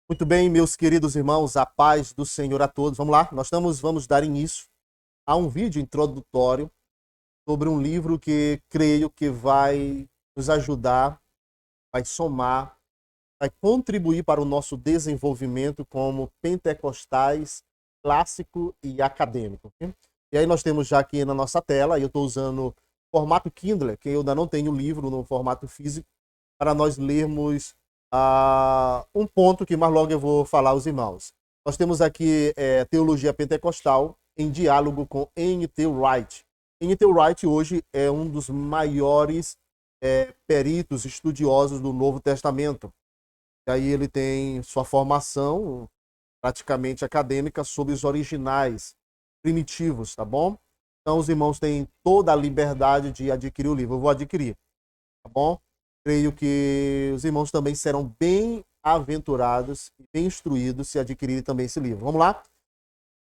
Muito bem, meus queridos irmãos, a paz do Senhor a todos. Vamos lá, vamos dar início a um vídeo introdutório sobre um livro que creio que vai nos ajudar, vai somar, vai contribuir para o nosso desenvolvimento como pentecostais clássico e acadêmico. Ok? E aí nós temos já aqui na nossa tela, eu estou usando formato Kindle, que eu ainda não tenho o livro no formato físico, para nós lermos um ponto que mais logo eu vou falar aos irmãos. Nós temos aqui Teologia Pentecostal em diálogo com N.T. Wright. N.T. Wright hoje é um dos maiores peritos, estudiosos do Novo Testamento. E aí ele tem sua formação praticamente acadêmica sobre os originais, primitivos, tá bom? Então os irmãos têm toda a liberdade de adquirir o livro. Eu vou adquirir, tá bom? Creio que os irmãos também serão bem aventurados e bem instruídos se adquirirem também esse livro. Vamos lá?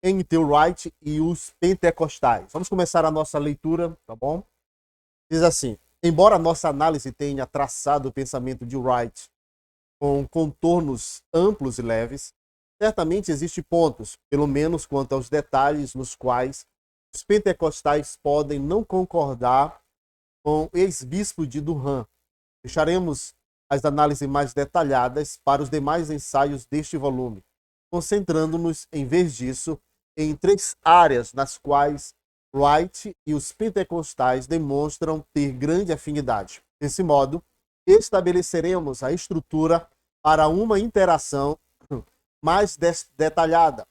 N.T. Wright e os Pentecostais. Vamos começar a nossa leitura, tá bom? Diz assim: embora a nossa análise tenha traçado o pensamento de Wright com contornos amplos e leves, certamente existem pontos, pelo menos quanto aos detalhes, nos quais os pentecostais podem não concordar com o ex-bispo de Durham. Deixaremos as análises mais detalhadas para os demais ensaios deste volume, concentrando-nos, em vez disso, em três áreas nas quais Wright e os pentecostais demonstram ter grande afinidade. Desse modo, estabeleceremos a estrutura para uma interação mais detalhada.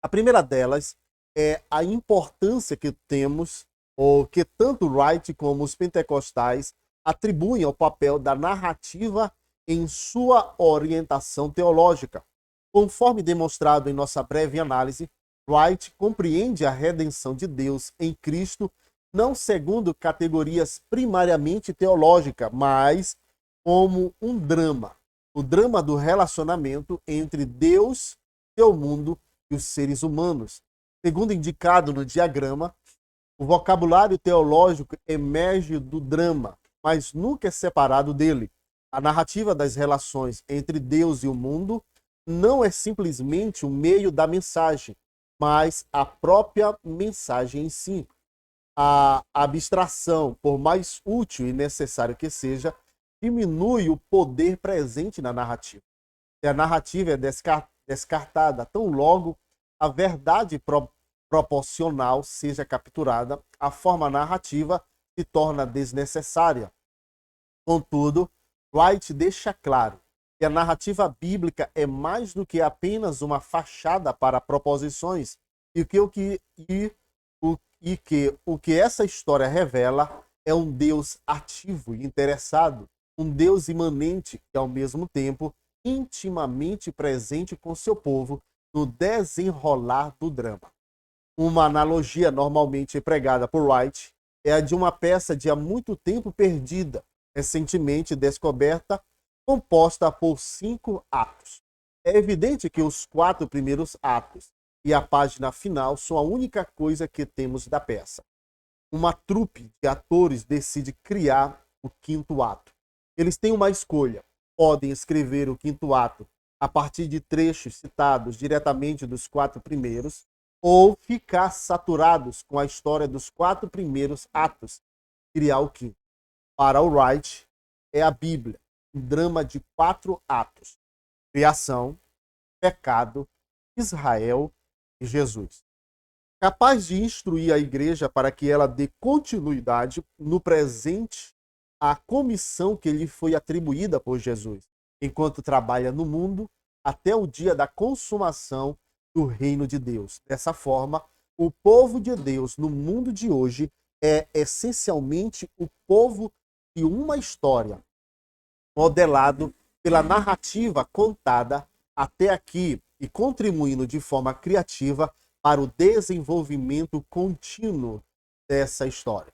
A primeira delas é a importância que temos, ou que tanto Wright como os pentecostais atribuem ao papel da narrativa em sua orientação teológica. Conforme demonstrado em nossa breve análise, Wright compreende a redenção de Deus em Cristo não segundo categorias primariamente teológicas, mas como um drama. O drama do relacionamento entre Deus, seu mundo e os seres humanos. Segundo indicado no diagrama, o vocabulário teológico emerge do drama, mas nunca é separado dele. A narrativa das relações entre Deus e o mundo não é simplesmente o meio da mensagem, mas a própria mensagem em si. A abstração, por mais útil e necessário que seja, diminui o poder presente na narrativa. Se a narrativa é descartada tão logo a verdade proporcional seja capturada, a forma narrativa se torna desnecessária. Contudo, Wright deixa claro que a narrativa bíblica é mais do que apenas uma fachada para proposições e que o que essa história revela é um Deus ativo e interessado, um Deus imanente e, ao mesmo tempo, intimamente presente com seu povo no desenrolar do drama. Uma analogia normalmente empregada por Wright é a de uma peça de há muito tempo perdida, recentemente descoberta, composta por 5 atos. É evidente que os 4 primeiros atos e a página final são a única coisa que temos da peça. Uma trupe de atores decide criar o 5º ato. Eles têm uma escolha. Podem escrever o 5º ato a partir de trechos citados diretamente dos 4 primeiros, ou ficar saturados com a história dos 4 primeiros atos, criar o 5º. Para o Wright, é a Bíblia, um drama de 4 atos: criação, pecado, Israel e Jesus. Capaz de instruir a igreja para que ela dê continuidade no presente à comissão que lhe foi atribuída por Jesus, enquanto trabalha no mundo até o dia da consumação do reino de Deus. Dessa forma, o povo de Deus no mundo de hoje é essencialmente o povo de uma história, modelado pela narrativa contada até aqui e contribuindo de forma criativa para o desenvolvimento contínuo dessa história.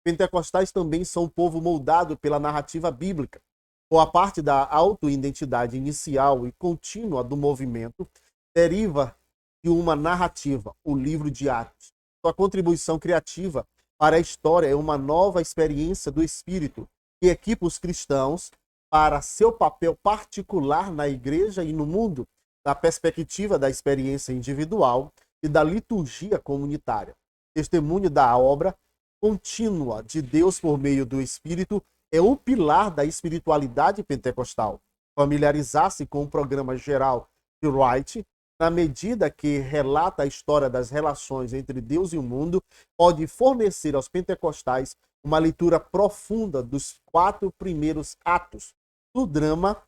Pentecostais também são um povo moldado pela narrativa bíblica. Boa parte da autoidentidade inicial e contínua do movimento deriva de uma narrativa, o livro de Atos. Sua contribuição criativa para a história é uma nova experiência do Espírito que equipa os cristãos para seu papel particular na igreja e no mundo, da perspectiva da experiência individual e da liturgia comunitária. Testemunho da obra contínua de Deus por meio do Espírito é o pilar da espiritualidade pentecostal. Familiarizar-se com o programa geral de Wright, na medida que relata a história das relações entre Deus e o mundo, pode fornecer aos pentecostais uma leitura profunda dos 4 primeiros atos do drama,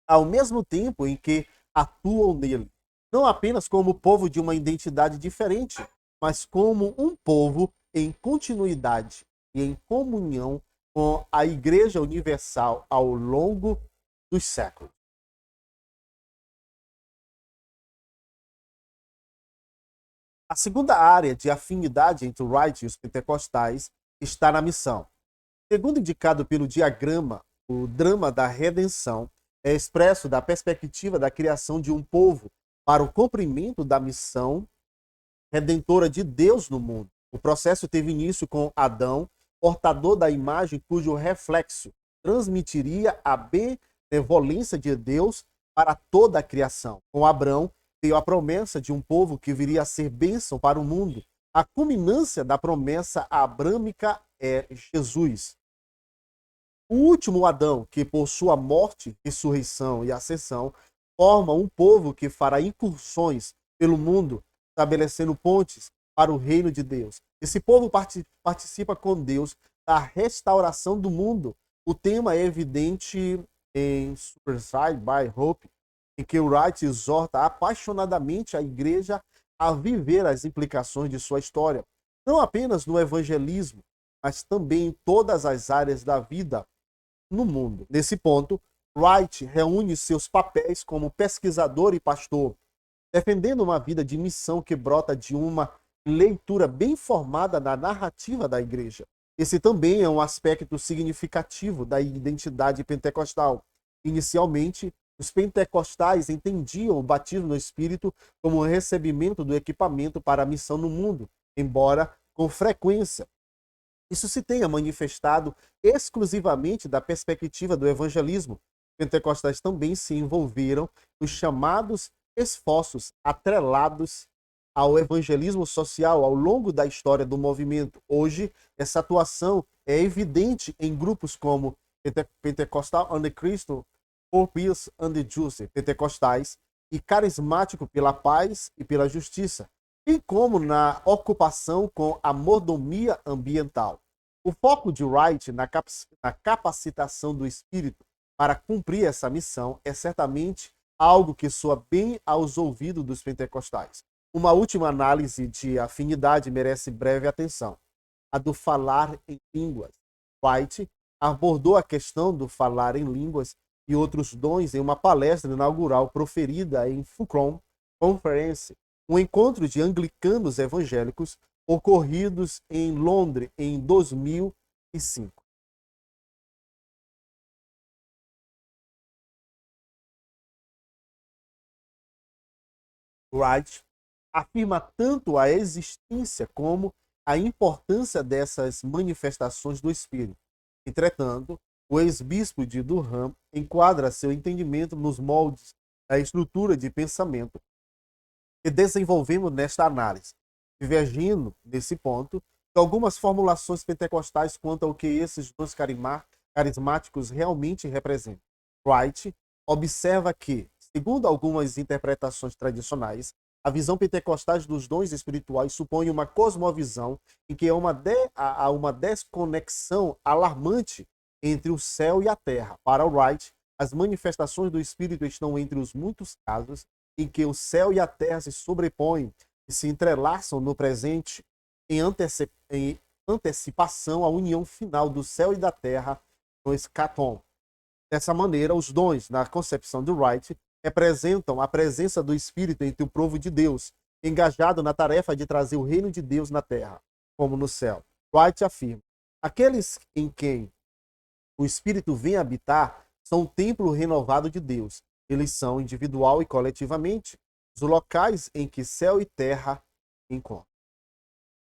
ao mesmo tempo em que atuam nele, não apenas como povo de uma identidade diferente, mas como um povo em continuidade e em comunhão com a Igreja Universal ao longo dos séculos. A segunda área de afinidade entre Wright e os pentecostais está na missão. Segundo indicado pelo diagrama, o drama da redenção é expresso da perspectiva da criação de um povo para o cumprimento da missão redentora de Deus no mundo. O processo teve início com Adão, portador da imagem cujo reflexo transmitiria a benevolência de Deus para toda a criação. Com Abrão, veio a promessa de um povo que viria a ser bênção para o mundo. A culminância da promessa abrâmica é Jesus. O último Adão, que por sua morte, ressurreição e ascensão, forma um povo que fará incursões pelo mundo, estabelecendo pontes para o reino de Deus. Esse povo participa com Deus da restauração do mundo. O tema é evidente em Superside by Hope, em que Wright exorta apaixonadamente a igreja a viver as implicações de sua história, não apenas no evangelismo, mas também em todas as áreas da vida no mundo. Nesse ponto, Wright reúne seus papéis como pesquisador e pastor, defendendo uma vida de missão que brota de uma leitura bem formada na narrativa da igreja. Esse também é um aspecto significativo da identidade pentecostal. Inicialmente, os pentecostais entendiam o batismo no Espírito como o recebimento do equipamento para a missão no mundo, embora, com frequência, isso se tenha manifestado exclusivamente da perspectiva do evangelismo. Pentecostais também se envolveram nos chamados esforços atrelados ao evangelismo social ao longo da história do movimento. Hoje, essa atuação é evidente em grupos como Pentecostal and the Christian for Peace and the Justice, pentecostais e carismático pela paz e pela justiça, bem como na ocupação com a mordomia ambiental. O foco de Wright na capacitação do espírito para cumprir essa missão é certamente algo que soa bem aos ouvidos dos pentecostais. Uma última análise de afinidade merece breve atenção: a do falar em línguas. Wright abordou a questão do falar em línguas e outros dons em uma palestra inaugural proferida em Fulcrum Conference, um encontro de anglicanos evangélicos ocorridos em Londres em 2005. Wright afirma tanto a existência como a importância dessas manifestações do Espírito. Entretanto, o ex-bispo de Durham enquadra seu entendimento nos moldes da estrutura de pensamento que desenvolvemos nesta análise, divergindo, nesse ponto, de algumas formulações pentecostais quanto ao que esses dons carismáticos realmente representam. Wright observa que, segundo algumas interpretações tradicionais, a visão pentecostal dos dons espirituais supõe uma cosmovisão em que há uma desconexão alarmante entre o céu e a terra. Para Wright, as manifestações do Espírito estão entre os muitos casos em que o céu e a terra se sobrepõem e se entrelaçam no presente em antecipação à união final do céu e da terra no escatom. Dessa maneira, os dons, na concepção de Wright, representam a presença do Espírito entre o povo de Deus, engajado na tarefa de trazer o reino de Deus na terra, como no céu. Wright afirma: aqueles em quem o Espírito vem habitar são o templo renovado de Deus. Eles são, individual e coletivamente, os locais em que céu e terra encontram.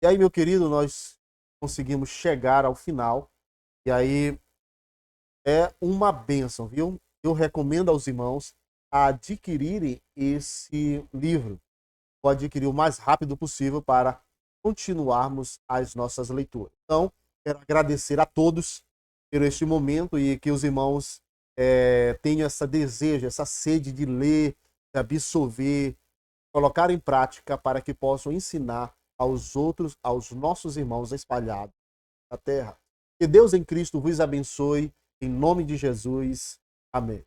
E aí, meu querido, nós conseguimos chegar ao final. E aí, é uma bênção, viu? Eu recomendo aos irmãos a adquirirem esse livro. Pode adquirir o mais rápido possível para continuarmos as nossas leituras. Então, quero agradecer a todos por este momento e que os irmãos tenham essa desejo, essa sede de ler, de absorver, colocar em prática para que possam ensinar aos outros, aos nossos irmãos espalhados na terra. Que Deus em Cristo vos abençoe, em nome de Jesus. Amém.